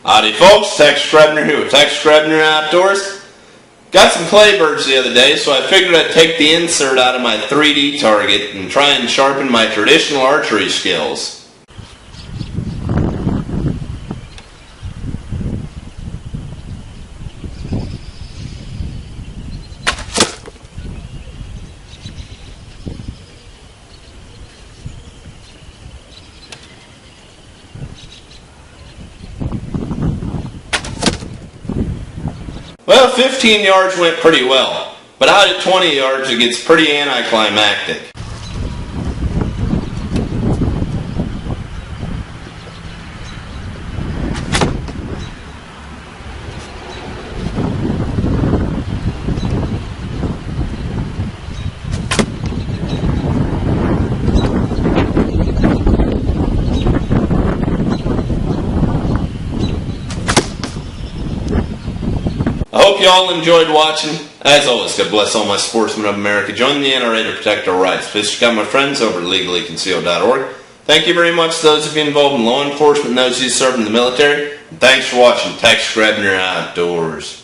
Howdy folks, Grebner here with Grebner Outdoors. Got some clay birds the other day, so I figured I'd take the insert out of my 3D target and try and sharpen my traditional archery skills. Well, 15 yards went pretty well, but out at 20 yards it gets pretty anticlimactic. I hope you all enjoyed watching. As always, God bless all my sportsmen of America. Join the NRA to protect our rights. Please check out my friends over at legallyconcealed.org. Thank you very much to those of you involved in law enforcement and those who serve in the military. And thanks for watching Grebner Outdoors.